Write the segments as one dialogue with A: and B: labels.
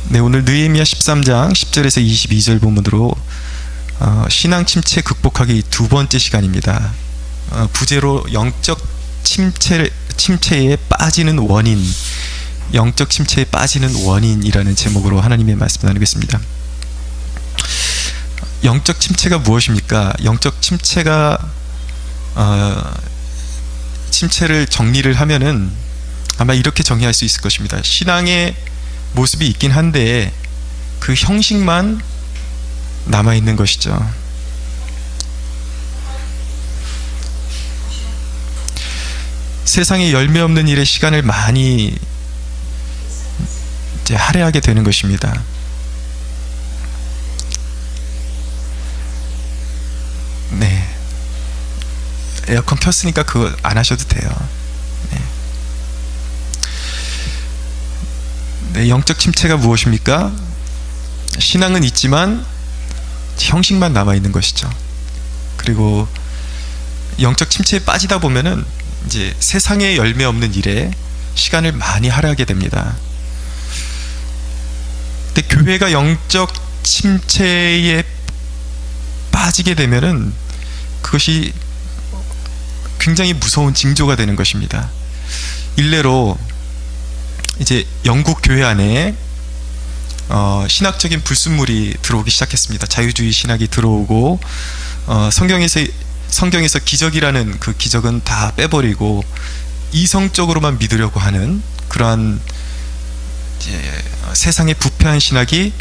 A: 네, 오늘 느헤미야 13장 10절에서 22절 본문으로 신앙 침체 극복하기 두 번째 시간입니다. 부제로 영적 침체에 빠지는 원인, 영적 침체에 빠지는 원인이라는 제목으로 하나님의 말씀을 나누겠습니다. 영적 침체가 무엇입니까? 영적 침체가 침체를 정리를 하면은 아마 이렇게 정의할 수 있을 것입니다. 신앙의 모습이 있긴 한데 그 형식만 남아있는 것이죠. 세상에 열매 없는 일에 시간을 많이 이제 할애하게 되는 것입니다. 네, 에어컨 켰으니까 그거 안 하셔도 돼요. 네, 영적 침체가 무엇입니까? 신앙은 있지만 형식만 남아있는 것이죠. 그리고 영적 침체에 빠지다 보면은 이제 세상에 열매 없는 일에 시간을 많이 할애하게 됩니다. 근데 교회가 영적 침체에 빠지게 되면은 그것이 굉장히 무서운 징조가 되는 것입니다. 일례로 이제 영국 교회 안에 신학적인 불순물이 들어오기 시작했습니다. 자유주의 신학이 들어오고 성경에서 기적이라는 그 기적은 다 빼버리고 이성적으로만 믿으려고 하는 그러한 이제 세상의 부패한 신학이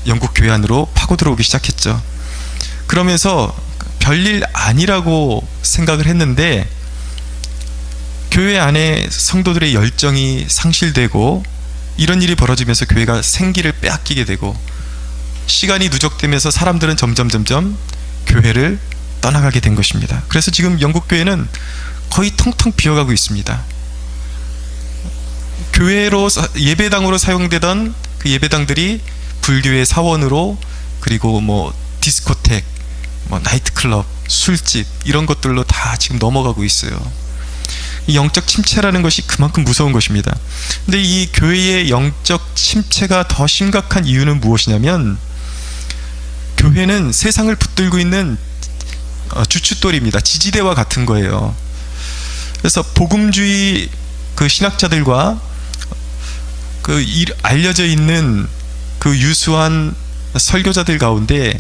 A: 영국 교회 안으로 파고 들어오기 시작했죠. 그러면서 별일 아니라고 생각을 했는데 교회 안에 성도들의 열정이 상실되고 이런 일이 벌어지면서 교회가 생기를 빼앗기게 되고 시간이 누적되면서 사람들은 점점 교회를 떠나가게 된 것입니다. 그래서 지금 영국 교회는 거의 텅텅 비어가고 있습니다. 교회로 예배당으로 사용되던 그 예배당들이 불교의 사원으로, 그리고 뭐 디스코텍, 뭐 나이트클럽, 술집 이런 것들로 다 지금 넘어가고 있어요. 이 영적 침체라는 것이 그만큼 무서운 것입니다. 근데 이 교회의 영적 침체가 더 심각한 이유는 무엇이냐면, 교회는 세상을 붙들고 있는 주춧돌입니다. 지지대와 같은 거예요. 그래서 복음주의 그 신학자들과 그 알려져 있는 그 유수한 설교자들 가운데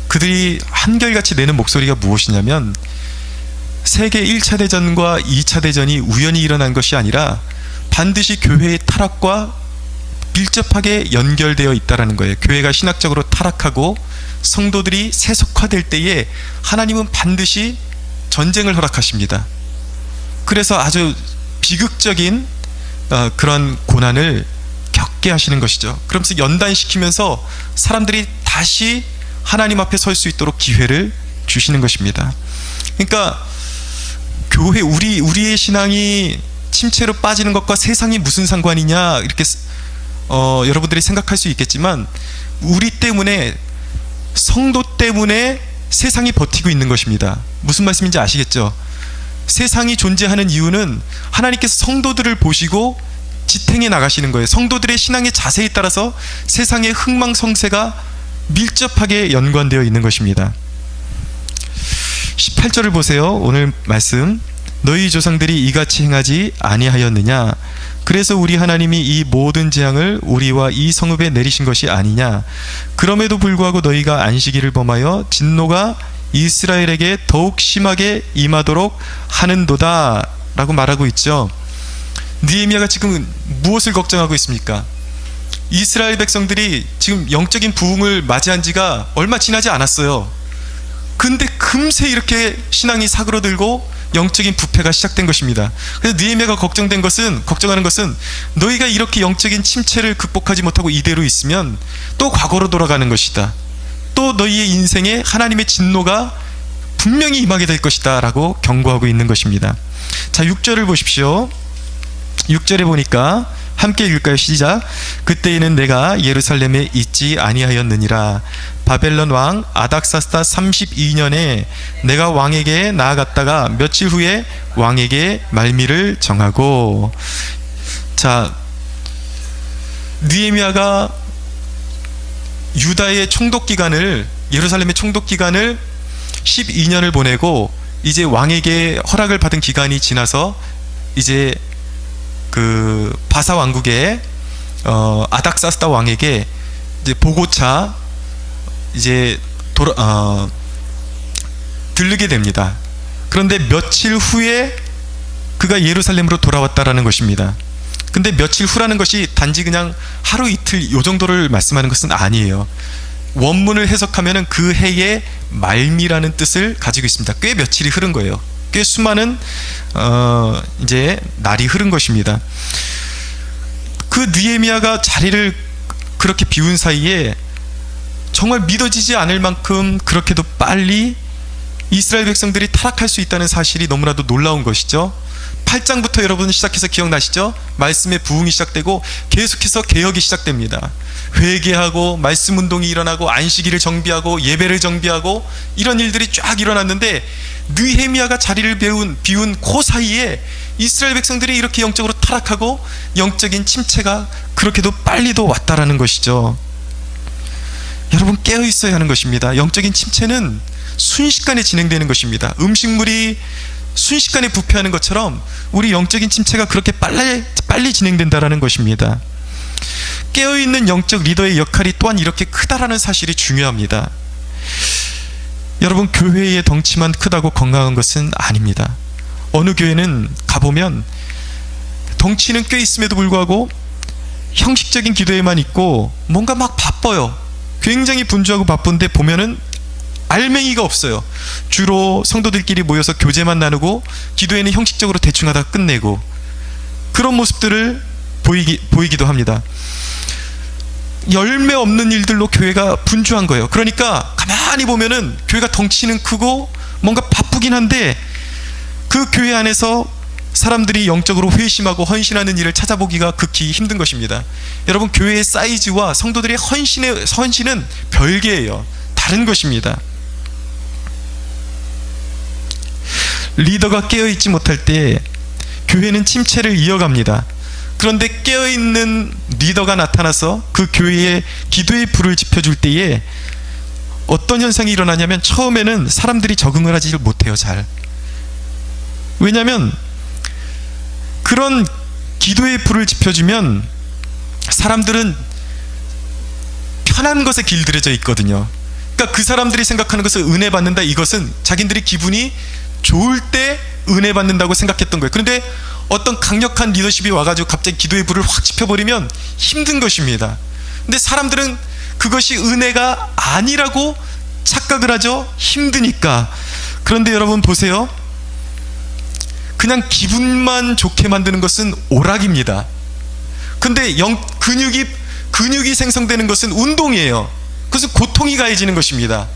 A: 그들이 한결같이 내는 목소리가 무엇이냐면, 세계 1차 대전과 2차 대전이 우연히 일어난 것이 아니라 반드시 교회의 타락과 밀접하게 연결되어 있다는 거예요. 교회가 신학적으로 타락하고 성도들이 세속화될 때에 하나님은 반드시 전쟁을 허락하십니다. 그래서 아주 비극적인 그런 고난을 겪게 하시는 것이죠. 그러면서 연단시키면서 사람들이 다시 하나님 앞에 설 수 있도록 기회를 주시는 것입니다. 그러니까 교회, 우리의 신앙이 침체로 빠지는 것과 세상이 무슨 상관이냐, 이렇게 여러분들이 생각할 수 있겠지만, 우리 때문에, 성도 때문에 세상이 버티고 있는 것입니다. 무슨 말씀인지 아시겠죠? 세상이 존재하는 이유는 하나님께서 성도들을 보시고 지탱해 나가시는 거예요. 성도들의 신앙의 자세에 따라서 세상의 흥망성쇠가 밀접하게 연관되어 있는 것입니다. 18절을 보세요. 오늘 말씀. 너희 조상들이 이같이 행하지 아니하였느냐? 그래서 우리 하나님이 이 모든 재앙을 우리와 이 성읍에 내리신 것이 아니냐? 그럼에도 불구하고 너희가 안식일을 범하여 진노가 이스라엘에게 더욱 심하게 임하도록 하는도다 라고 말하고 있죠. 느헤미야가 지금 무엇을 걱정하고 있습니까? 이스라엘 백성들이 지금 영적인 부흥을 맞이한 지가 얼마 지나지 않았어요. 근데 금세 이렇게 신앙이 사그러들고 영적인 부패가 시작된 것입니다. 그래서 느헤미야가 걱정하는 것은 너희가 이렇게 영적인 침체를 극복하지 못하고 이대로 있으면 또 과거로 돌아가는 것이다. 또 너희의 인생에 하나님의 진노가 분명히 임하게 될 것이다 라고 경고하고 있는 것입니다. 자, 6절을 보십시오. 6절에 보니까 함께 읽을까요? 시작. 그때에는 내가 예루살렘에 있지 아니하였느니라. 바벨론 왕 아닥사스다 32년에 내가 왕에게 나아갔다가 며칠 후에 왕에게 말미를 정하고. 자, 느헤미야가 유다의 총독 기간을, 예루살렘의 총독 기간을 12년을 보내고 이제 왕에게 허락을 받은 기간이 지나서 이제 그 바사 왕국의 아닥사스다 왕에게 이제 보고차 이제 들르게 됩니다. 그런데 며칠 후에 그가 예루살렘으로 돌아왔다라는 것입니다. 근데 며칠 후라는 것이 단지 그냥 하루 이틀 요 정도를 말씀하는 것은 아니에요. 원문을 해석하면은 그 해의 말미라는 뜻을 가지고 있습니다. 꽤 며칠이 흐른 거예요. 꽤 수많은 이제 날이 흐른 것입니다. 그 느헤미야가 자리를 그렇게 비운 사이에 정말 믿어지지 않을 만큼 그렇게도 빨리 이스라엘 백성들이 타락할 수 있다는 사실이 너무나도 놀라운 것이죠. 8장부터 여러분 시작해서 기억나시죠? 말씀의 부흥이 시작되고 계속해서 개혁이 시작됩니다. 회개하고 말씀 운동이 일어나고 안식일을 정비하고 예배를 정비하고 이런 일들이 쫙 일어났는데, 느헤미야가 자리를 비운 그 사이에 이스라엘 백성들이 이렇게 영적으로 타락하고 영적인 침체가 그렇게도 빨리도 왔다라는 것이죠. 여러분, 깨어 있어야 하는 것입니다. 영적인 침체는 순식간에 진행되는 것입니다. 음식물이 순식간에 부패하는 것처럼 우리 영적인 침체가 그렇게 빨리 진행된다라는 것입니다. 깨어있는 영적 리더의 역할이 또한 이렇게 크다라는 사실이 중요합니다. 여러분, 교회의 덩치만 크다고 건강한 것은 아닙니다. 어느 교회는 가보면 덩치는 꽤 있음에도 불구하고 형식적인 기도에만 있고 뭔가 막 바빠요. 굉장히 분주하고 바쁜데 보면은 알맹이가 없어요. 주로 성도들끼리 모여서 교제만 나누고 기도회는 형식적으로 대충 하다 끝내고, 그런 모습들을 보이기도 합니다. 열매 없는 일들로 교회가 분주한 거예요. 그러니까 가만히 보면은 교회가 덩치는 크고 뭔가 바쁘긴 한데 그 교회 안에서 사람들이 영적으로 회심하고 헌신하는 일을 찾아보기가 극히 힘든 것입니다. 여러분, 교회의 사이즈와 성도들의 헌신은 별개예요. 다른 것입니다. 리더가 깨어있지 못할 때 교회는 침체를 이어갑니다. 그런데 깨어있는 리더가 나타나서 그 교회에 기도의 불을 지펴줄 때에 어떤 현상이 일어나냐면, 처음에는 사람들이 적응을 하지 못해요. 잘. 왜냐하면 그런 기도의 불을 지펴주면 사람들은 편한 것에 길들여져 있거든요. 그러니까 그 사람들이 생각하는 것은 은혜 받는다, 이것은 자기들이 기분이 좋을 때 은혜 받는다고 생각했던 거예요. 그런데 어떤 강력한 리더십이 와가지고 갑자기 기도의 불을 확 지펴버리면 힘든 것입니다. 근데 사람들은 그것이 은혜가 아니라고 착각을 하죠. 힘드니까. 그런데 여러분 보세요. 그냥 기분만 좋게 만드는 것은 오락입니다. 근데 근육이 생성되는 것은 운동이에요. 그래서 고통이 가해지는 것입니다.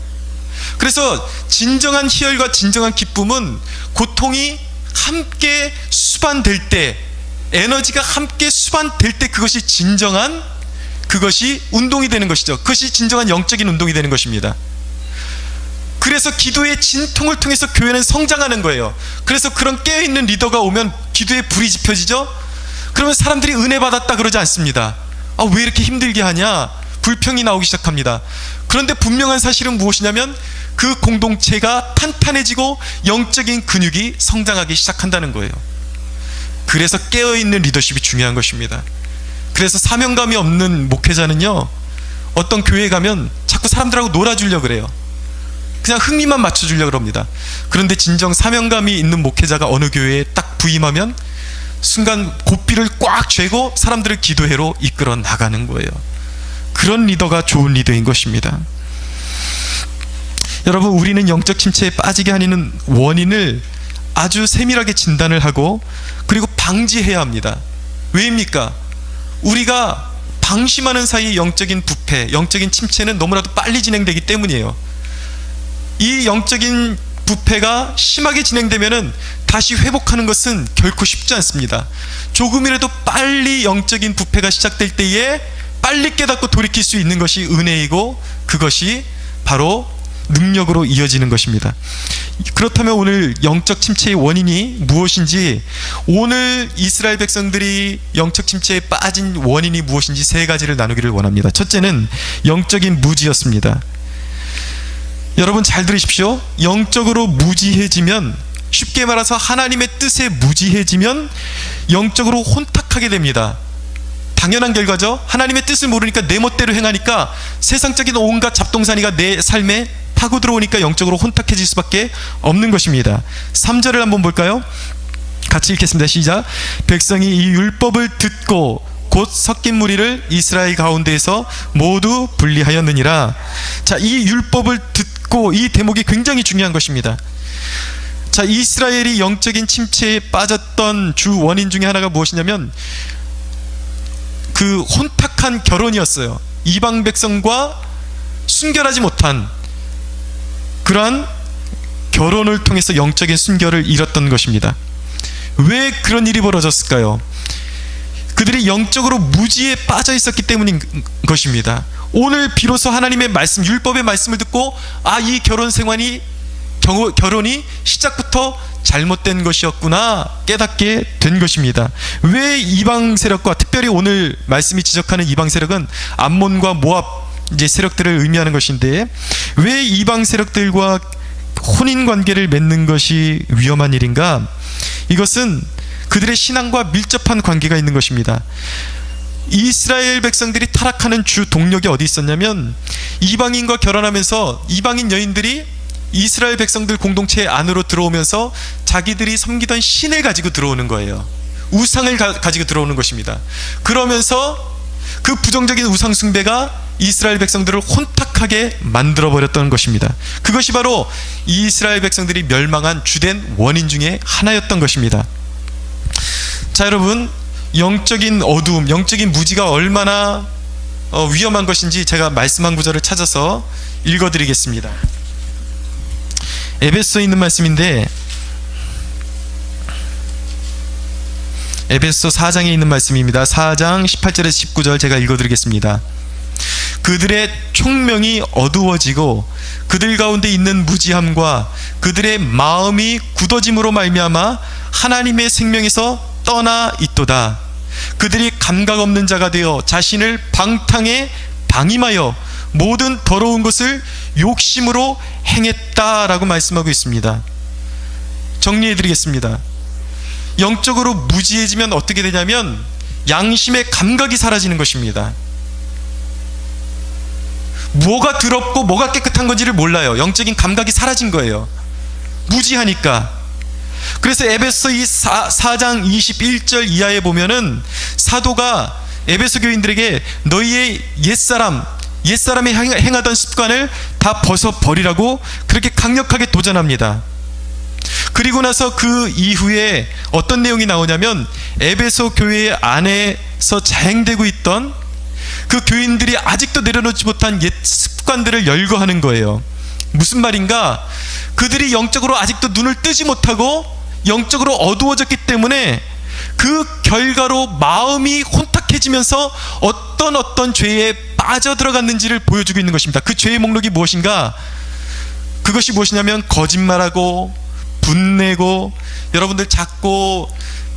A: 그래서 진정한 희열과 진정한 기쁨은 고통이 함께 수반될 때, 에너지가 함께 수반될 때 그것이 운동이 되는 것이죠. 그것이 진정한 영적인 운동이 되는 것입니다. 그래서 기도의 진통을 통해서 교회는 성장하는 거예요. 그래서 그런 깨어있는 리더가 오면 기도에 불이 지펴지죠. 그러면 사람들이 은혜 받았다 그러지 않습니다. 왜 이렇게 힘들게 하냐, 불평이 나오기 시작합니다. 그런데 분명한 사실은 무엇이냐면 그 공동체가 탄탄해지고 영적인 근육이 성장하기 시작한다는 거예요. 그래서 깨어있는 리더십이 중요한 것입니다. 그래서 사명감이 없는 목회자는요, 어떤 교회에 가면 자꾸 사람들하고 놀아주려고 그래요. 그냥 흥미만 맞춰주려고 합니다. 그런데 진정 사명감이 있는 목회자가 어느 교회에 딱 부임하면 순간 고삐를 꽉 쥐고 사람들을 기도회로 이끌어 나가는 거예요. 그런 리더가 좋은 리더인 것입니다. 여러분, 우리는 영적 침체에 빠지게 하는 원인을 아주 세밀하게 진단을 하고 그리고 방지해야 합니다. 왜입니까? 우리가 방심하는 사이 영적인 부패, 영적인 침체는 너무나도 빨리 진행되기 때문이에요. 이 영적인 부패가 심하게 진행되면은 다시 회복하는 것은 결코 쉽지 않습니다. 조금이라도 빨리 영적인 부패가 시작될 때에 빨리 깨닫고 돌이킬 수 있는 것이 은혜이고, 그것이 바로 능력으로 이어지는 것입니다. 그렇다면 오늘 영적 침체의 원인이 무엇인지, 오늘 이스라엘 백성들이 영적 침체에 빠진 원인이 무엇인지 세 가지를 나누기를 원합니다. 첫째는 영적인 무지였습니다. 여러분 잘 들으십시오. 영적으로 무지해지면, 쉽게 말해서 하나님의 뜻에 무지해지면 영적으로 혼탁하게 됩니다. 당연한 결과죠. 하나님의 뜻을 모르니까 내 멋대로 행하니까 세상적인 온갖 잡동사니가 내 삶에 파고 들어오니까 영적으로 혼탁해질 수밖에 없는 것입니다. 3절을 한번 볼까요? 같이 읽겠습니다. 시작. 백성이 이 율법을 듣고 곧 섞인 무리를 이스라엘 가운데에서 모두 분리하였느니라. 자, 이 율법을 듣고, 이 대목이 굉장히 중요한 것입니다. 자, 이스라엘이 영적인 침체에 빠졌던 주 원인 중에 하나가 무엇이냐면 그 혼탁한 결혼이었어요. 이방 백성과 순결하지 못한 그러한 결혼을 통해서 영적인 순결을 잃었던 것입니다. 왜 그런 일이 벌어졌을까요? 그들이 영적으로 무지에 빠져 있었기 때문인 것입니다. 오늘 비로소 하나님의 말씀, 율법의 말씀을 듣고 이 결혼이 시작부터 잘못된 것이었구나 깨닫게 된 것입니다. 왜 이방 세력과, 특별히 오늘 말씀이 지적하는 이방 세력은 암몬과 모압 세력들을 의미하는 것인데, 왜 이방 세력들과 혼인 관계를 맺는 것이 위험한 일인가? 이것은 그들의 신앙과 밀접한 관계가 있는 것입니다. 이스라엘 백성들이 타락하는 주 동력이 어디 있었냐면, 이방인과 결혼하면서 이방인 여인들이 이스라엘 백성들 공동체 안으로 들어오면서 자기들이 섬기던 신을 가지고 들어오는 거예요. 우상을 가지고 들어오는 것입니다. 그러면서 그 부정적인 우상 숭배가 이스라엘 백성들을 혼탁하게 만들어버렸던 것입니다. 그것이 바로 이스라엘 백성들이 멸망한 주된 원인 중에 하나였던 것입니다. 자, 여러분, 영적인 어두움, 영적인 무지가 얼마나 위험한 것인지 제가 말씀한 구절을 찾아서 읽어드리겠습니다. 에베소에 있는 말씀인데, 에베소 4장에 있는 말씀입니다. 4장 18절에서 19절 제가 읽어드리겠습니다. 그들의 총명이 어두워지고 그들 가운데 있는 무지함과 그들의 마음이 굳어짐으로 말미암아 하나님의 생명에서 떠나 있도다. 그들이 감각 없는 자가 되어 자신을 방탕에 방임하여 모든 더러운 것을 욕심으로 행했다라고 말씀하고 있습니다. 정리해드리겠습니다. 영적으로 무지해지면 어떻게 되냐면 양심의 감각이 사라지는 것입니다. 뭐가 더럽고 뭐가 깨끗한 건지를 몰라요. 영적인 감각이 사라진 거예요. 무지하니까. 그래서 에베소 4장 21절 이하에 보면은 사도가 에베소 교인들에게 너희의 옛사람이 행하던 습관을 다 벗어버리라고 그렇게 강력하게 도전합니다. 그리고 나서 그 이후에 어떤 내용이 나오냐면 에베소 교회 안에서 자행되고 있던 그 교인들이 아직도 내려놓지 못한 옛 습관들을 열거하는 거예요. 무슨 말인가? 그들이 영적으로 아직도 눈을 뜨지 못하고 영적으로 어두워졌기 때문에 그 결과로 마음이 혼탁해지면서 어떤 죄에 빠져들어갔는지를 보여주고 있는 것입니다. 그 죄의 목록이 무엇인가? 그것이 무엇이냐면 거짓말하고 분내고, 여러분들 자꾸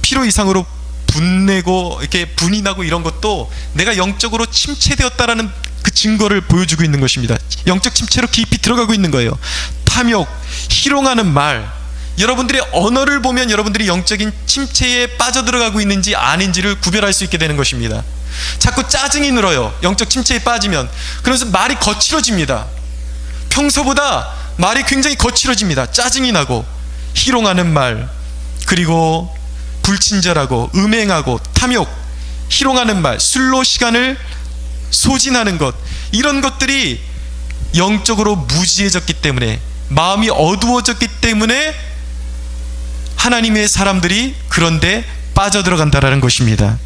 A: 필요 이상으로 분내고 이렇게 분이 나고 이런 것도 내가 영적으로 침체되었다라는 그 증거를 보여주고 있는 것입니다. 영적 침체로 깊이 들어가고 있는 거예요. 탐욕, 희롱하는 말, 여러분들의 언어를 보면 여러분들이 영적인 침체에 빠져들어가고 있는지 아닌지를 구별할 수 있게 되는 것입니다. 자꾸 짜증이 늘어요. 영적 침체에 빠지면. 그래서 말이 거칠어집니다. 평소보다 말이 굉장히 거칠어집니다. 짜증이 나고, 희롱하는 말, 그리고 불친절하고 음행하고 탐욕, 희롱하는 말, 술로 시간을 소진하는 것, 이런 것들이 영적으로 무지해졌기 때문에, 마음이 어두워졌기 때문에 하나님의 사람들이 그런데 빠져들어간다라는 것입니다.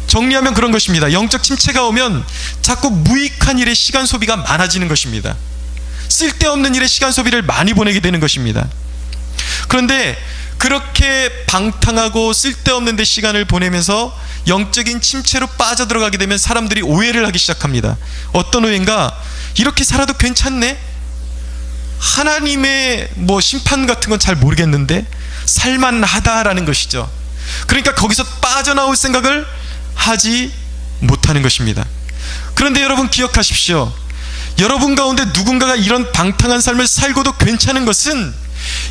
A: 정리하면 그런 것입니다. 영적 침체가 오면 자꾸 무익한 일에 시간 소비가 많아지는 것입니다. 쓸데없는 일에 시간 소비를 많이 보내게 되는 것입니다. 그런데 그렇게 방탕하고 쓸데없는 데 시간을 보내면서 영적인 침체로 빠져들어가게 되면 사람들이 오해를 하기 시작합니다. 어떤 오해인가? 이렇게 살아도 괜찮네? 하나님의 심판 같은 건 잘 모르겠는데 살만하다라는 것이죠. 그러니까 거기서 빠져나올 생각을 하지 못하는 것입니다. 그런데 여러분 기억하십시오. 여러분 가운데 누군가가 이런 방탕한 삶을 살고도 괜찮은 것은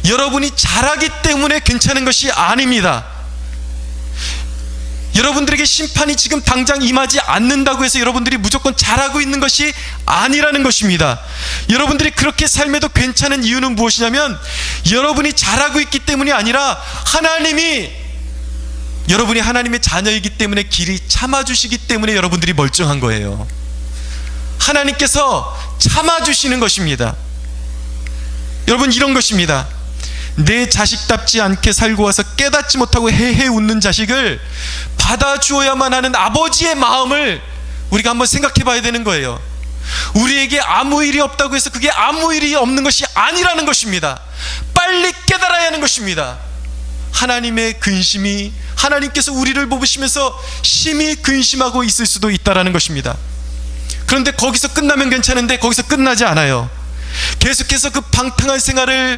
A: 여러분이 잘하기 때문에 괜찮은 것이 아닙니다. 여러분들에게 심판이 지금 당장 임하지 않는다고 해서 여러분들이 무조건 잘하고 있는 것이 아니라는 것입니다. 여러분들이 그렇게 삶에도 괜찮은 이유는 무엇이냐면 여러분이 잘하고 있기 때문이 아니라 여러분이 하나님의 자녀이기 때문에 길이 참아주시기 때문에 여러분들이 멀쩡한 거예요. 하나님께서 참아주시는 것입니다. 여러분, 이런 것입니다. 내 자식답지 않게 살고 와서 깨닫지 못하고 헤헤 웃는 자식을 받아주어야만 하는 아버지의 마음을 우리가 한번 생각해 봐야 되는 거예요. 우리에게 아무 일이 없다고 해서 그게 아무 일이 없는 것이 아니라는 것입니다. 빨리 깨달아야 하는 것입니다. 하나님의 근심이, 하나님께서 우리를 보시면서 심히 근심하고 있을 수도 있다라는 것입니다. 그런데 거기서 끝나면 괜찮은데 거기서 끝나지 않아요. 계속해서 그 방탕한 생활을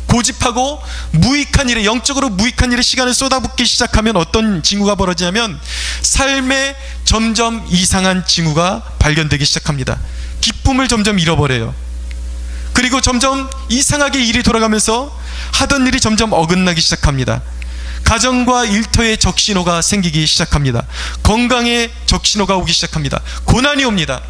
A: 고집하고 무익한 일에, 영적으로 무익한 일에 시간을 쏟아붓기 시작하면 어떤 징후가 벌어지냐면 삶에 점점 이상한 징후가 발견되기 시작합니다. 기쁨을 점점 잃어버려요. 그리고 점점 이상하게 일이 돌아가면서 하던 일이 점점 어긋나기 시작합니다. 가정과 일터에 적신호가 생기기 시작합니다. 건강에 적신호가 오기 시작합니다. 고난이 옵니다.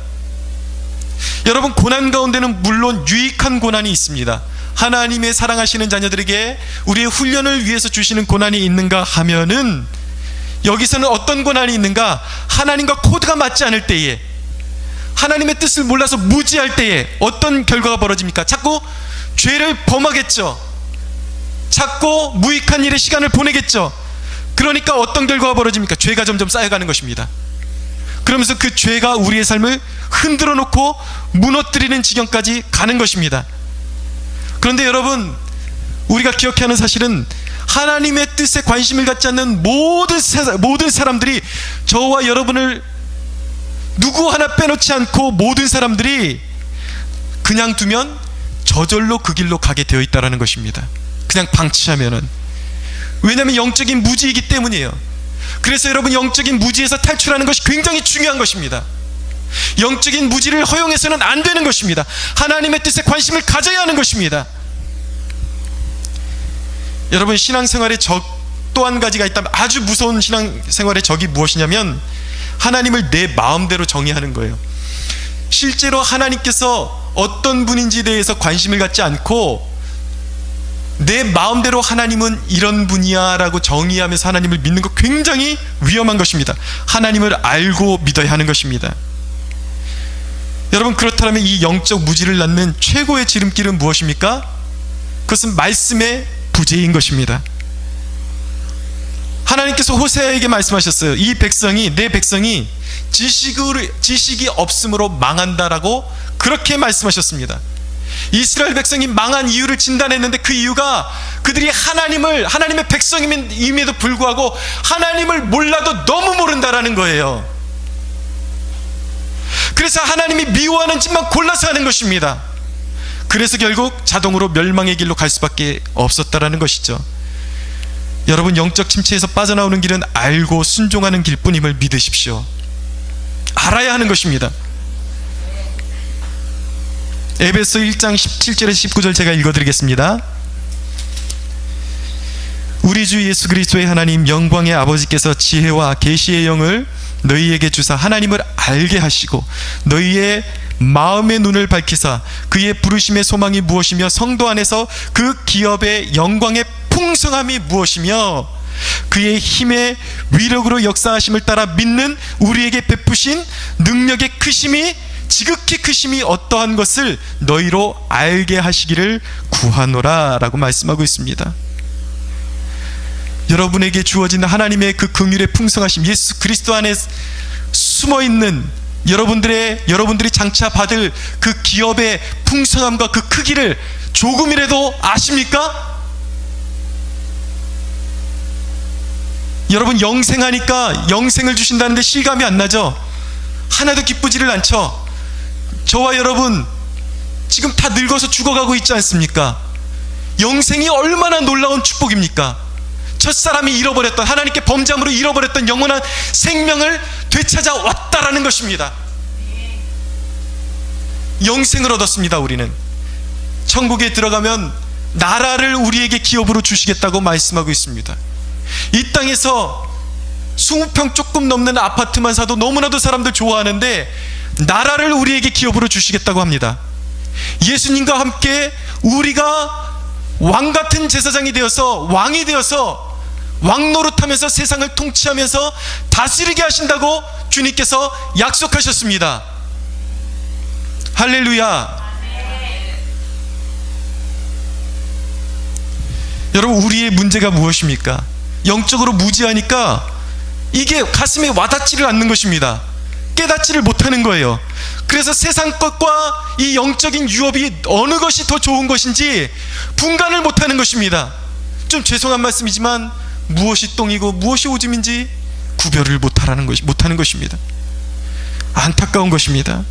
A: 여러분, 고난 가운데는 물론 유익한 고난이 있습니다. 하나님의 사랑하시는 자녀들에게 우리의 훈련을 위해서 주시는 고난이 있는가 하면은, 여기서는 어떤 고난이 있는가? 하나님과 코드가 맞지 않을 때에, 하나님의 뜻을 몰라서 무지할 때에 어떤 결과가 벌어집니까? 자꾸 죄를 범하겠죠. 자꾸 무익한 일에 시간을 보내겠죠. 그러니까 어떤 결과가 벌어집니까? 죄가 점점 쌓여가는 것입니다. 그러면서 그 죄가 우리의 삶을 흔들어 놓고 무너뜨리는 지경까지 가는 것입니다. 그런데 여러분, 우리가 기억해야 하는 사실은 하나님의 뜻에 관심을 갖지 않는 모든 사람들이, 저와 여러분을 누구 하나 빼놓지 않고 모든 사람들이 그냥 두면 저절로 그 길로 가게 되어 있다는 것입니다. 그냥 방치하면은. 왜냐하면 영적인 무지이기 때문이에요. 그래서 여러분, 영적인 무지에서 탈출하는 것이 굉장히 중요한 것입니다. 영적인 무지를 허용해서는 안 되는 것입니다. 하나님의 뜻에 관심을 가져야 하는 것입니다. 여러분, 신앙생활의 적 또 한 가지가 있다면, 아주 무서운 신앙생활의 적이 무엇이냐면 하나님을 내 마음대로 정의하는 거예요. 실제로 하나님께서 어떤 분인지에 대해서 관심을 갖지 않고 내 마음대로 하나님은 이런 분이야 라고 정의하면서 하나님을 믿는 것, 굉장히 위험한 것입니다. 하나님을 알고 믿어야 하는 것입니다. 여러분, 그렇다면 이 영적 무지를 낳는 최고의 지름길은 무엇입니까? 그것은 말씀의 부재인 것입니다. 하나님께서 호세아에게 말씀하셨어요. 이 백성이, 내 백성이 지식이 없음으로 망한다라고 그렇게 말씀하셨습니다. 이스라엘 백성이 망한 이유를 진단했는데 그 이유가 그들이 하나님의 백성임에도 불구하고 하나님을 몰라도 너무 모른다라는 거예요. 그래서 하나님이 미워하는 짓만 골라서 하는 것입니다. 그래서 결국 자동으로 멸망의 길로 갈 수밖에 없었다라는 것이죠. 여러분, 영적 침체에서 빠져나오는 길은 알고 순종하는 길뿐임을 믿으십시오. 알아야 하는 것입니다. 에베소 1장 17절에서 19절 제가 읽어드리겠습니다. 우리 주 예수 그리스도의 하나님 영광의 아버지께서 지혜와 계시의 영을 너희에게 주사 하나님을 알게 하시고 너희의 마음의 눈을 밝히사 그의 부르심의 소망이 무엇이며 성도 안에서 그 기업의 영광의 풍성함이 무엇이며 그의 힘의 위력으로 역사하심을 따라 믿는 우리에게 베푸신 능력의 크심이, 지극히 크심이 어떠한 것을 너희로 알게 하시기를 구하노라 라고 말씀하고 있습니다. 여러분에게 주어진 하나님의 그 긍휼의 풍성하심, 예수 그리스도 안에 숨어있는 여러분들이 장차 받을 그 기업의 풍성함과 그 크기를 조금이라도 아십니까? 여러분, 영생하니까 영생을 주신다는데 실감이 안 나죠? 하나도 기쁘지를 않죠? 저와 여러분 지금 다 늙어서 죽어가고 있지 않습니까? 영생이 얼마나 놀라운 축복입니까? 첫사람이 잃어버렸던, 하나님께 범죄함으로 잃어버렸던 영원한 생명을 되찾아왔다라는 것입니다. 영생을 얻었습니다. 우리는 천국에 들어가면 나라를 우리에게 기업으로 주시겠다고 말씀하고 있습니다. 이 땅에서 20평 조금 넘는 아파트만 사도 너무나도 사람들 좋아하는데 나라를 우리에게 기업으로 주시겠다고 합니다. 예수님과 함께 우리가 왕같은 제사장이 되어서, 왕이 되어서 왕노릇하면서 세상을 통치하면서 다스리게 하신다고 주님께서 약속하셨습니다. 할렐루야. 여러분, 우리의 문제가 무엇입니까? 영적으로 무지하니까 이게 가슴에 와닿지를 않는 것입니다. 깨닫지를 못하는 거예요. 그래서 세상 것과 이 영적인 유업이 어느 것이 더 좋은 것인지 분간을 못하는 것입니다. 좀 죄송한 말씀이지만 무엇이 똥이고 무엇이 오줌인지 구별을 못하는 것입니다. 안타까운 것입니다.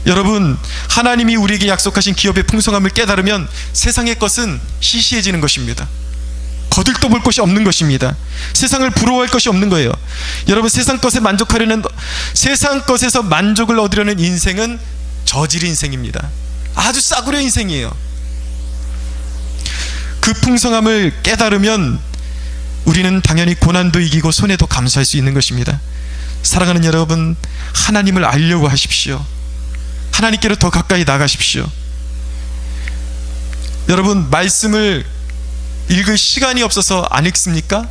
A: 여러분, 하나님이 우리에게 약속하신 기업의 풍성함을 깨달으면 세상의 것은 시시해지는 것입니다. 거들떠볼 것이 없는 것입니다. 세상을 부러워할 것이 없는 거예요. 여러분, 세상 것에 만족하려는, 세상 것에서 만족을 얻으려는 인생은 저질 인생입니다. 아주 싸구려 인생이에요. 그 풍성함을 깨달으면 우리는 당연히 고난도 이기고 손해도 감수할 수 있는 것입니다. 사랑하는 여러분, 하나님을 알려고 하십시오. 하나님께로 더 가까이 나가십시오. 여러분, 말씀을 읽을 시간이 없어서 안 읽습니까?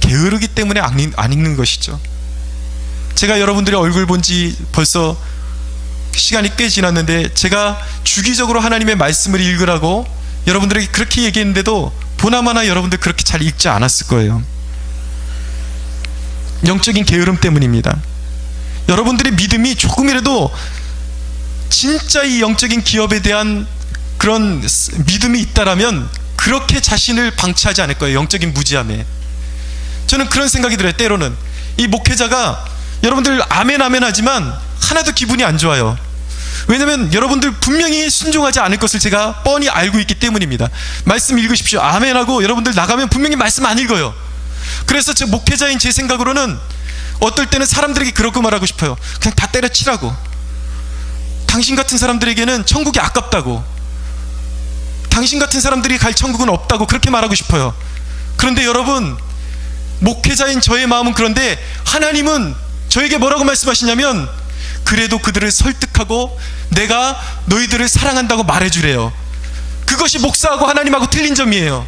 A: 게으르기 때문에 안 읽는 것이죠. 제가 여러분들의 얼굴 본 지 벌써 시간이 꽤 지났는데 제가 주기적으로 하나님의 말씀을 읽으라고 여러분들에게 그렇게 얘기했는데도 보나마나 여러분들 그렇게 잘 읽지 않았을 거예요. 영적인 게으름 때문입니다. 여러분들의 믿음이 조금이라도 진짜 이 영적인 기업에 대한 그런 믿음이 있다라면 그렇게 자신을 방치하지 않을 거예요. 영적인 무지함에. 저는 그런 생각이 들어요. 때로는 이 목회자가 여러분들 아멘 아멘 하지만 하나도 기분이 안 좋아요. 왜냐면 여러분들 분명히 순종하지 않을 것을 제가 뻔히 알고 있기 때문입니다. 말씀 읽으십시오. 아멘 하고 여러분들 나가면 분명히 말씀 안 읽어요. 그래서 제 목회자인 제 생각으로는 어떨 때는 사람들에게 그렇게 말하고 싶어요. 그냥 다 때려치라고. 당신 같은 사람들에게는 천국이 아깝다고, 당신 같은 사람들이 갈 천국은 없다고 그렇게 말하고 싶어요. 그런데 여러분, 목회자인 저의 마음은 그런데 하나님은 저에게 뭐라고 말씀하시냐면 그래도 그들을 설득하고 내가 너희들을 사랑한다고 말해주래요. 그것이 목사하고 하나님하고 틀린 점이에요.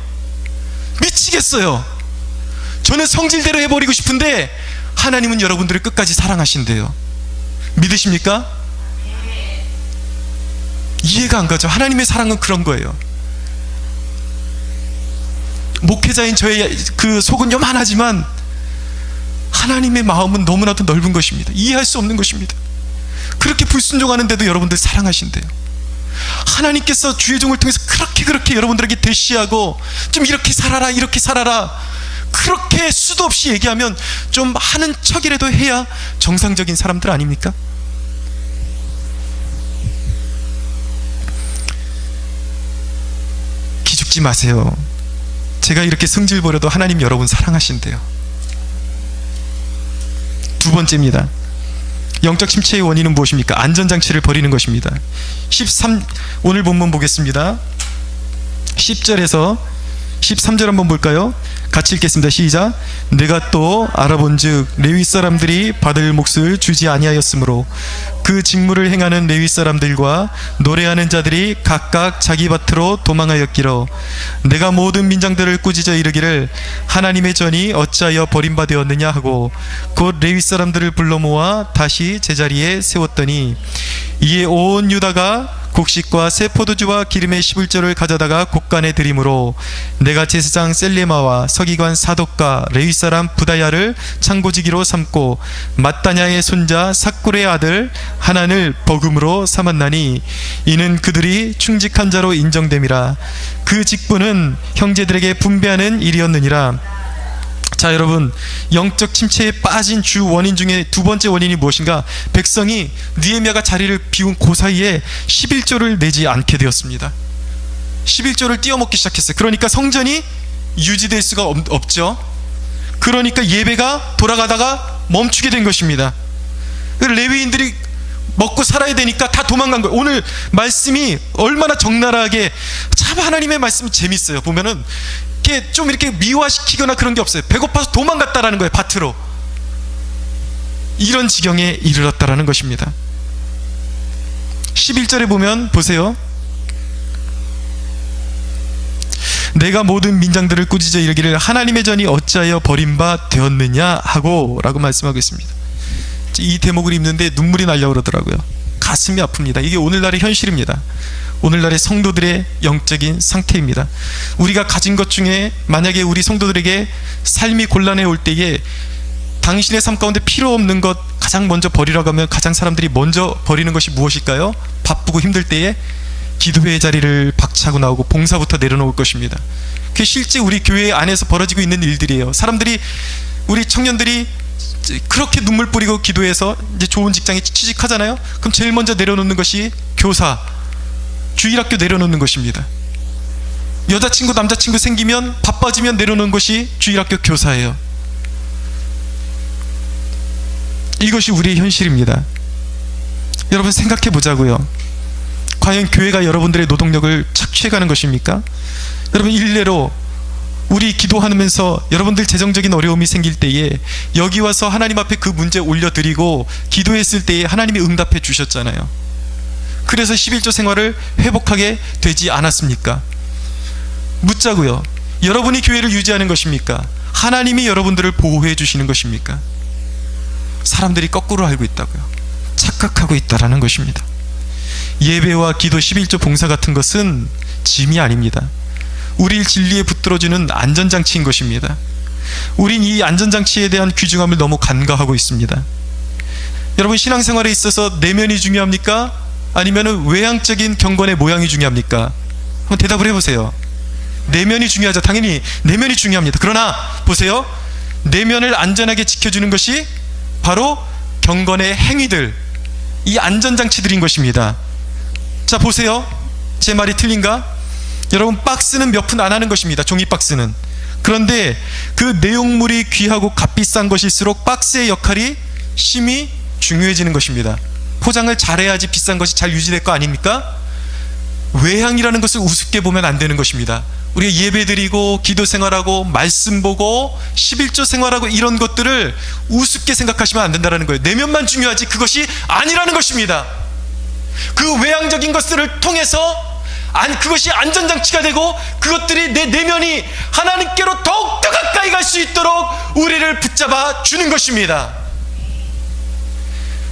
A: 미치겠어요. 저는 성질대로 해버리고 싶은데 하나님은 여러분들을 끝까지 사랑하신대요. 믿으십니까? 이해가 안 가죠. 하나님의 사랑은 그런 거예요. 목회자인 저의 그 속은 요만하지만 하나님의 마음은 너무나도 넓은 것입니다. 이해할 수 없는 것입니다. 그렇게 불순종하는데도 여러분들 사랑하신대요. 하나님께서 주의 종을 통해서 그렇게 여러분들에게 대시하고 좀 이렇게 살아라 이렇게 살아라 그렇게 수도 없이 얘기하면 좀 하는 척이라도 해야 정상적인 사람들 아닙니까? 기죽지 마세요. 제가 이렇게 성질 버려도 하나님 여러분 사랑하신대요. 두 번째입니다. 영적 침체의 원인은 무엇입니까? 안전장치를 버리는 것입니다. 오늘 본문 보겠습니다. 10절에서 13절 한번 볼까요? 같이 읽겠습니다. 시작. 내가 또 알아본즉 레위 사람들이 받을 몫을 주지 아니하였으므로 그 직무를 행하는 레위 사람들과 노래하는 자들이 각각 자기 밭으로 도망하였기로 내가 모든 민장들을 꾸짖어 이르기를 하나님의 전이 어찌하여 버림받았느냐 하고 곧 레위 사람들을 불러 모아 다시 제자리에 세웠더니 이에 온 유다가 곡식과 새 포도주와 기름의 11조를 가져다가 곡간에 드림으로 내가 제사장 셀레마와 서기관 사독과 레위 사람 부다야를 창고지기로 삼고 mattanya의 손자 삭굴의 아들 하난을 버금으로 삼았나니 이는 그들이 충직한 자로 인정됨이라. 그 직분은 형제들에게 분배하는 일이었느니라. 자, 여러분, 영적 침체에 빠진 주 원인 중에 두 번째 원인이 무엇인가? 백성이 느헤미야가 자리를 비운 그 사이에 11조를 내지 않게 되었습니다. 11조를 띄어먹기 시작했어요. 그러니까 성전이 유지될 수가 없죠. 그러니까 예배가 돌아가다가 멈추게 된 것입니다. 레위인들이 먹고 살아야 되니까 다 도망간 거예요. 오늘 말씀이 얼마나 적나라하게, 참 하나님의 말씀은 재밌어요. 보면은 좀 이렇게 미화시키거나 그런 게 없어요. 배고파서 도망갔다라는 거예요. 밭으로. 이런 지경에 이르렀다라는 것입니다. 11절에 보면 보세요. 내가 모든 민장들을 꾸짖어 이르기를 하나님의 전이 어찌하여 버림바 되었느냐 하고 라고 말씀하고 있습니다. 이 대목을 읽는데 눈물이 나려고 그러더라고요. 가슴이 아픕니다. 이게 오늘날의 현실입니다. 오늘날의 성도들의 영적인 상태입니다. 우리가 가진 것 중에 만약에 우리 성도들에게 삶이 곤란해 올 때에 당신의 삶 가운데 필요 없는 것 가장 먼저 버리라고 하면 가장 사람들이 먼저 버리는 것이 무엇일까요? 바쁘고 힘들 때에 기도회의 자리를 박차고 나오고 봉사부터 내려놓을 것입니다. 그게 실제 우리 교회 안에서 벌어지고 있는 일들이에요. 사람들이, 우리 청년들이 그렇게 눈물 뿌리고 기도해서 이제 좋은 직장에 취직하잖아요. 그럼 제일 먼저 내려놓는 것이 교사, 주일학교 내려놓는 것입니다. 여자친구 남자친구 생기면 바빠지면 내려놓는 것이 주일학교 교사예요. 이것이 우리의 현실입니다. 여러분 생각해 보자고요. 과연 교회가 여러분들의 노동력을 착취해가는 것입니까? 여러분 일례로 우리 기도하면서 여러분들 재정적인 어려움이 생길 때에 여기 와서 하나님 앞에 그 문제 올려드리고 기도했을 때에 하나님이 응답해 주셨잖아요. 그래서 11조 생활을 회복하게 되지 않았습니까? 묻자고요. 여러분이 교회를 유지하는 것입니까? 하나님이 여러분들을 보호해 주시는 것입니까? 사람들이 거꾸로 알고 있다고요. 착각하고 있다라는 것입니다. 예배와 기도, 11조 봉사 같은 것은 짐이 아닙니다. 우리를 진리에 붙들어주는 안전장치인 것입니다. 우린 이 안전장치에 대한 귀중함을 너무 간과하고 있습니다. 여러분 신앙생활에 있어서 내면이 중요합니까? 아니면 외향적인 경건의 모양이 중요합니까? 한번 대답을 해보세요. 내면이 중요하죠. 당연히 내면이 중요합니다. 그러나 보세요. 내면을 안전하게 지켜주는 것이 바로 경건의 행위들, 이 안전장치들인 것입니다. 자 보세요. 제 말이 틀린가? 여러분 박스는 몇 푼 안 하는 것입니다. 종이 박스는. 그런데 그 내용물이 귀하고 값비싼 것일수록 박스의 역할이 심히 중요해지는 것입니다. 포장을 잘해야지 비싼 것이 잘 유지될 거 아닙니까? 외향이라는 것을 우습게 보면 안 되는 것입니다. 우리가 예배드리고 기도 생활하고 말씀 보고 11조 생활하고 이런 것들을 우습게 생각하시면 안 된다는 거예요. 내면만 중요하지 그것이 아니라는 것입니다. 그 외향적인 것들을 통해서 그것이 안전장치가 되고 그것들이 내 내면이 하나님께로 더욱더 가까이 갈 수 있도록 우리를 붙잡아 주는 것입니다.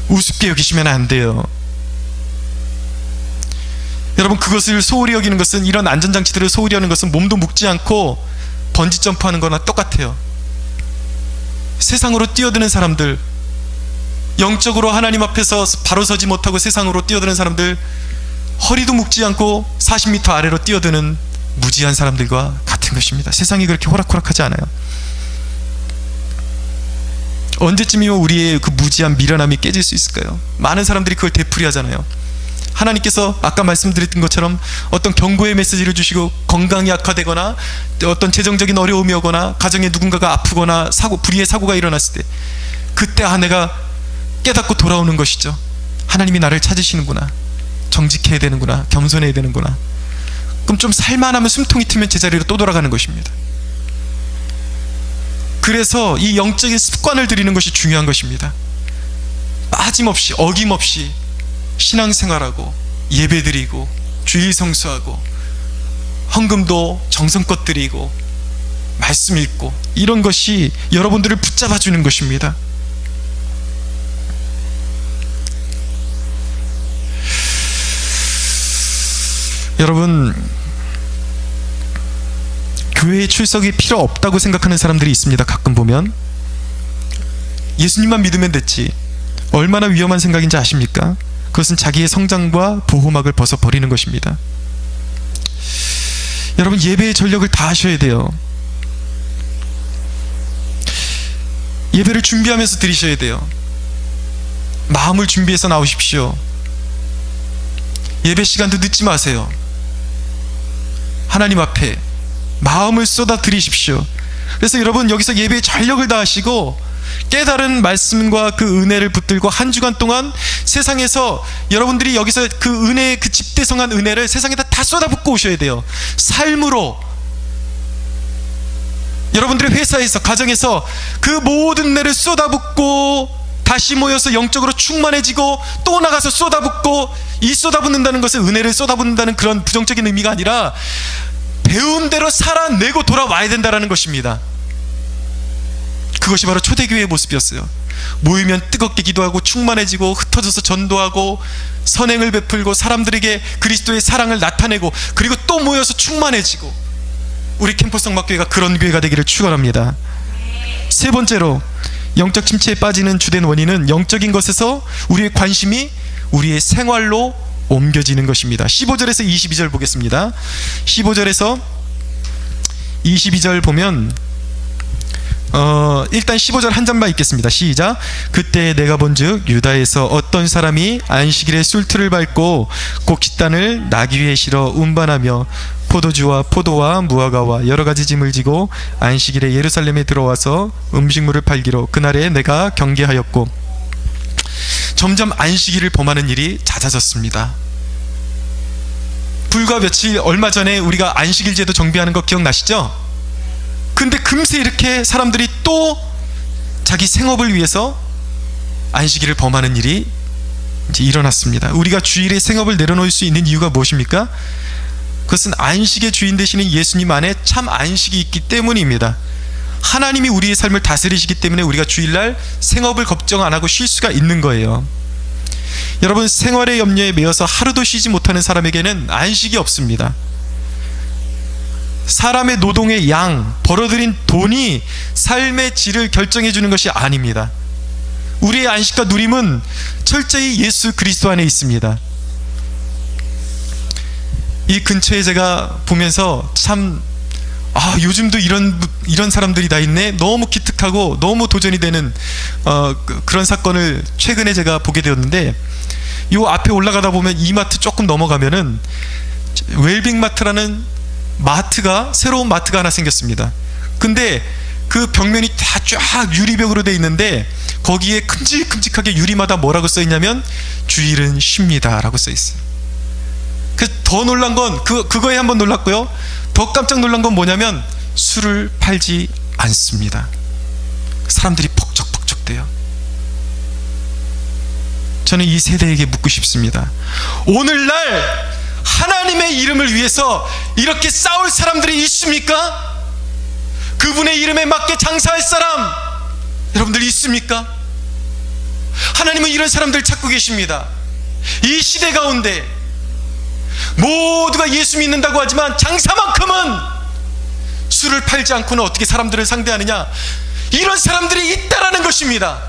A: 우습게 여기시면 안 돼요. 여러분 그것을 소홀히 여기는 것은, 이런 안전장치들을 소홀히 하는 것은 몸도 묶지 않고 번지 점프하는 거나 똑같아요. 세상으로 뛰어드는 사람들, 영적으로 하나님 앞에서 바로 서지 못하고 세상으로 뛰어드는 사람들, 허리도 묶지 않고 40m 아래로 뛰어드는 무지한 사람들과 같은 것입니다. 세상이 그렇게 호락호락하지 않아요. 언제쯤이면 우리의 그 무지한 미련함이 깨질 수 있을까요? 많은 사람들이 그걸 되풀이하잖아요. 하나님께서 아까 말씀드렸던 것처럼 어떤 경고의 메시지를 주시고 건강이 악화되거나 어떤 재정적인 어려움이 오거나 가정에 누군가가 아프거나 불의의 사고가 일어났을 때, 그때 내가 깨닫고 돌아오는 것이죠. 하나님이 나를 찾으시는구나, 정직해야 되는구나, 겸손해야 되는구나. 그럼 좀 살만하면 숨통이 트면 제자리로 또 돌아가는 것입니다. 그래서 이 영적인 습관을 들이는 것이 중요한 것입니다. 빠짐없이 어김없이 신앙생활하고 예배드리고 주일 성수하고 헌금도 정성껏 드리고 말씀 읽고, 이런 것이 여러분들을 붙잡아 주는 것입니다. 여러분, 교회에 출석이 필요 없다고 생각하는 사람들이 있습니다. 가끔 보면 예수님만 믿으면 됐지, 얼마나 위험한 생각인지 아십니까? 그것은 자기의 성장과 보호막을 벗어버리는 것입니다. 여러분 예배의 전력을 다 하셔야 돼요. 예배를 준비하면서 드리셔야 돼요. 마음을 준비해서 나오십시오. 예배 시간도 늦지 마세요. 하나님 앞에 마음을 쏟아 드리십시오. 그래서 여러분, 여기서 예배에 전력을 다하시고 깨달은 말씀과 그 은혜를 붙들고 한 주간 동안 세상에서 여러분들이 여기서 그 은혜, 그 집대성한 은혜를 세상에다 다 쏟아붓고 오셔야 돼요. 삶으로, 여러분들의 회사에서, 가정에서 그 모든 은혜를 쏟아붓고 다시 모여서 영적으로 충만해지고 또 나가서 쏟아붓고, 이 쏟아붓는다는 것은 은혜를 쏟아붓는다는 그런 부정적인 의미가 아니라 배운 대로 살아내고 돌아와야 된다는 것입니다. 그것이 바로 초대교회의 모습이었어요. 모이면 뜨겁게 기도하고 충만해지고 흩어져서 전도하고 선행을 베풀고 사람들에게 그리스도의 사랑을 나타내고, 그리고 또 모여서 충만해지고, 우리 캠퍼스 성막교회가 그런 교회가 되기를 축원합니다. 세 번째로, 영적 침체에 빠지는 주된 원인은 영적인 것에서 우리의 관심이 우리의 생활로 옮겨지는 것입니다. 15절에서 22절 보겠습니다. 15절에서 22절 보면 일단 15절 한 장만 읽겠습니다. 시작. 그때 내가 본즉 유다에서 어떤 사람이 안식일에 술틀을 밟고 곡식단을 나귀 위에 실어 운반하며 포도주와 포도와 무화과와 여러 가지 짐을 지고 안식일에 예루살렘에 들어와서 음식물을 팔기로 그날에 내가 경계하였고, 점점 안식일을 범하는 일이 잦아졌습니다. 불과 며칠, 얼마 전에 우리가 안식일 제도 정비하는 거 기억나시죠? 근데 금세 이렇게 사람들이 또 자기 생업을 위해서 안식일을 범하는 일이 이제 일어났습니다. 우리가 주일에 생업을 내려놓을 수 있는 이유가 무엇입니까? 그것은 안식의 주인 되시는 예수님 안에 참 안식이 있기 때문입니다. 하나님이 우리의 삶을 다스리시기 때문에 우리가 주일날 생업을 걱정 안 하고 쉴 수가 있는 거예요. 여러분, 생활의 염려에 매여서 하루도 쉬지 못하는 사람에게는 안식이 없습니다. 사람의 노동의 양, 벌어들인 돈이 삶의 질을 결정해 주는 것이 아닙니다. 우리의 안식과 누림은 철저히 예수 그리스도 안에 있습니다. 이 근처에 제가 보면서 참, 요즘도 이런 사람들이 다 있네, 너무 기특하고 너무 도전이 되는 그런 사건을 최근에 제가 보게 되었는데, 요 앞에 올라가다 보면 이마트 조금 넘어가면은 웰빙마트라는 마트가, 새로운 마트가 하나 생겼습니다. 근데 그 벽면이 다 쫙 유리벽으로 돼 있는데 거기에 큼직큼직하게 유리마다 뭐라고 써 있냐면 주일은 쉽니다 라고 써 있어요. 그 더 놀란 건 그거에 한번 놀랐고요, 더 깜짝 놀란 건 뭐냐면 술을 팔지 않습니다. 사람들이 벅적벅적대요. 저는 이 세대에게 묻고 싶습니다. 오늘날 하나님의 이름을 위해서 이렇게 싸울 사람들이 있습니까? 그분의 이름에 맞게 장사할 사람 여러분들 있습니까? 하나님은 이런 사람들 찾고 계십니다. 이 시대 가운데 모두가 예수 믿는다고 하지만 장사만큼은 술을 팔지 않고는 어떻게 사람들을 상대하느냐, 이런 사람들이 있다라는 것입니다.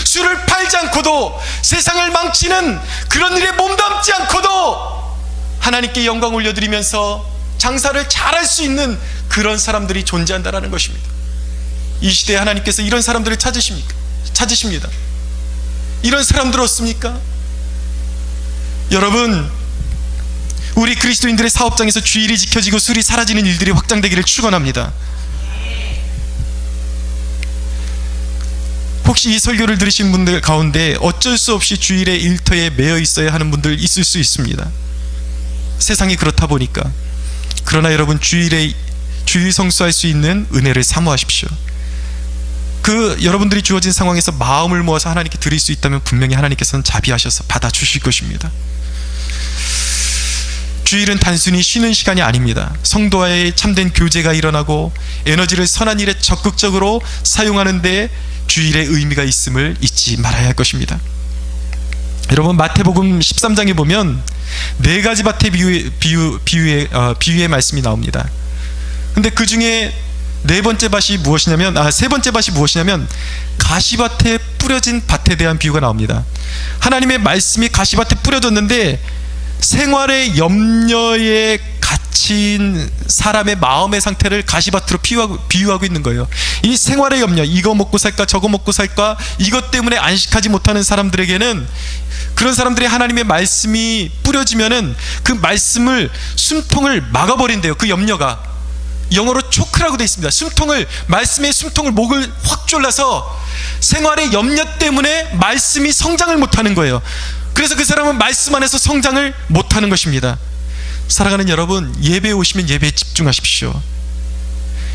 A: 술을 팔지 않고도, 세상을 망치는 그런 일에 몸담지 않고도 하나님께 영광 올려드리면서 장사를 잘할 수 있는 그런 사람들이 존재한다라는 것입니다. 이 시대에 하나님께서 이런 사람들을 찾으십니다. 이런 사람들 없습니까? 여러분, 우리 그리스도인들의 사업장에서 주일이 지켜지고 술이 사라지는 일들이 확장되기를 축원합니다. 혹시 이 설교를 들으신 분들 가운데 어쩔 수 없이 주일의 일터에 매여 있어야 하는 분들 있을 수 있습니다. 세상이 그렇다 보니까. 그러나 여러분, 주일 성수할 수 있는 은혜를 사모하십시오. 여러분들이 주어진 상황에서 마음을 모아서 하나님께 드릴 수 있다면 분명히 하나님께서는 자비하셔서 받아주실 것입니다. 주일은 단순히 쉬는 시간이 아닙니다. 성도와의 참된 교제가 일어나고 에너지를 선한 일에 적극적으로 사용하는 데 주일의 의미가 있음을 잊지 말아야 할 것입니다. 여러분, 마태복음 13장에 보면 4가지 밭의 비유의 말씀이 나옵니다. 근데 그 중에 세 번째 밭이 무엇이냐면 가시밭에 뿌려진 밭에 대한 비유가 나옵니다. 하나님의 말씀이 가시밭에 뿌려졌는데 생활의 염려에 갇혀 갇힌 사람의 마음의 상태를 가시밭으로 비유하고 있는 거예요. 이 생활의 염려, 이거 먹고 살까 저거 먹고 살까, 이것 때문에 안식하지 못하는 사람들에게는, 그런 사람들의 하나님의 말씀이 뿌려지면은 그 말씀을, 숨통을 막아버린대요. 그 염려가 영어로 초크라고 되어 있습니다. 말씀의 숨통을, 목을 확 졸라서 생활의 염려 때문에 말씀이 성장을 못하는 거예요. 그래서 그 사람은 말씀 안에서 성장을 못하는 것입니다. 사랑하는 여러분, 예배에 오시면 예배에 집중하십시오.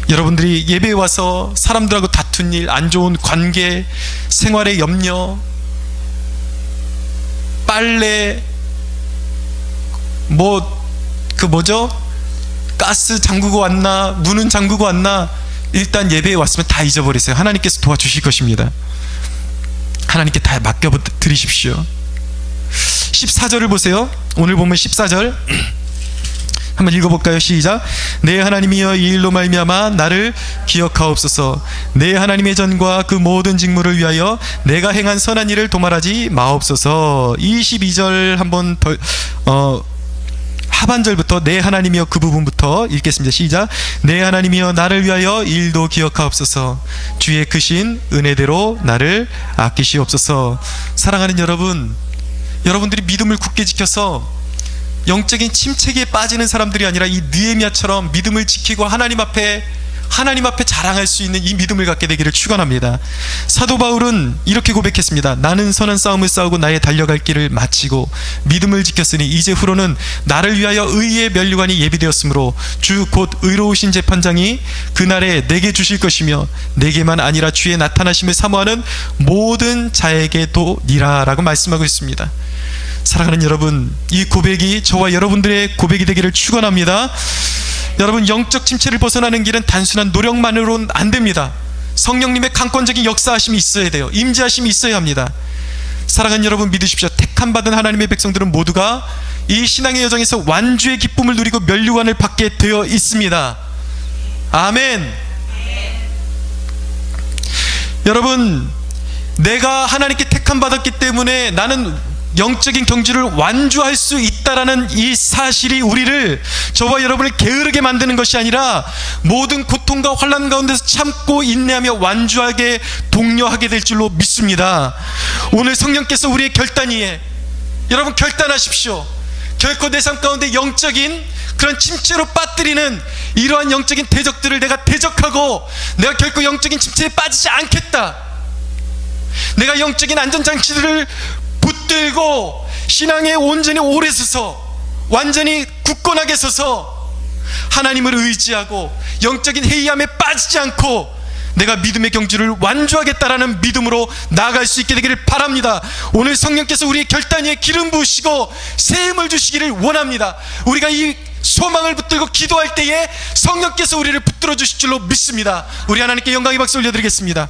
A: 여러분들이 예배에 와서 사람들하고 다툰 일, 안 좋은 관계, 생활의 염려, 빨래, 가스 잠그고 왔나, 문은 잠그고 왔나, 일단 예배에 왔으면 다 잊어버리세요. 하나님께서 도와주실 것입니다. 하나님께 다 맡겨드리십시오. 14절을 보세요. 오늘 보면 14절 한번 읽어볼까요? 시작. 내 하나님이여, 이 일로 말미암아 나를 기억하옵소서. 내 하나님의 전과 그 모든 직무를 위하여 내가 행한 선한 일을 도말하지 마옵소서. 22절 한번 더 하반절부터 내 하나님이여, 그 부분부터 읽겠습니다. 시작. 내 하나님이여, 나를 위하여 일도 기억하옵소서. 주의 크신 은혜대로 나를 아끼시옵소서. 사랑하는 여러분, 여러분들이 믿음을 굳게 지켜서 영적인 침체기에 빠지는 사람들이 아니라 이 느헤미야처럼 믿음을 지키고 하나님 앞에 자랑할 수 있는 이 믿음을 갖게 되기를 축원합니다. 사도 바울은 이렇게 고백했습니다. 나는 선한 싸움을 싸우고 나의 달려갈 길을 마치고 믿음을 지켰으니 이제 후로는 나를 위하여 의의 면류관이 예비되었으므로 주 곧 의로우신 재판장이 그날에 내게 주실 것이며 내게만 아니라 주의 나타나심을 사모하는 모든 자에게도니라 라고 말씀하고 있습니다. 사랑하는 여러분, 이 고백이 저와 여러분들의 고백이 되기를 축원합니다. 여러분, 영적 침체를 벗어나는 길은 단순한 노력만으로는 안 됩니다. 성령님의 강권적인 역사하심이 있어야 돼요. 임재하심이 있어야 합니다. 사랑하는 여러분, 믿으십시오. 택함받은 하나님의 백성들은 모두가 이 신앙의 여정에서 완주의 기쁨을 누리고 면류관을 받게 되어 있습니다. 아멘. 여러분, 내가 하나님께 택함받았기 때문에 나는 영적인 경주를 완주할 수 있다라는 이 사실이 우리를, 저와 여러분을 게으르게 만드는 것이 아니라 모든 고통과 환난 가운데서 참고 인내하며 완주하게 독려하게 될 줄로 믿습니다. 오늘 성령께서 우리의 결단위에, 여러분 결단하십시오. 결코 내 삶 가운데 영적인 그런 침체로 빠뜨리는 이러한 영적인 대적들을 내가 대적하고, 내가 결코 영적인 침체에 빠지지 않겠다. 내가 영적인 안전장치들을 붙들고 신앙에 온전히 오래 서서, 완전히 굳건하게 서서 하나님을 의지하고 영적인 해이함에 빠지지 않고 내가 믿음의 경주를 완주하겠다라는 믿음으로 나아갈 수 있게 되기를 바랍니다. 오늘 성령께서 우리의 결단 위에 기름 부으시고 새 힘을 주시기를 원합니다. 우리가 이 소망을 붙들고 기도할 때에 성령께서 우리를 붙들어 주실 줄로 믿습니다. 우리 하나님께 영광의 박수 올려드리겠습니다.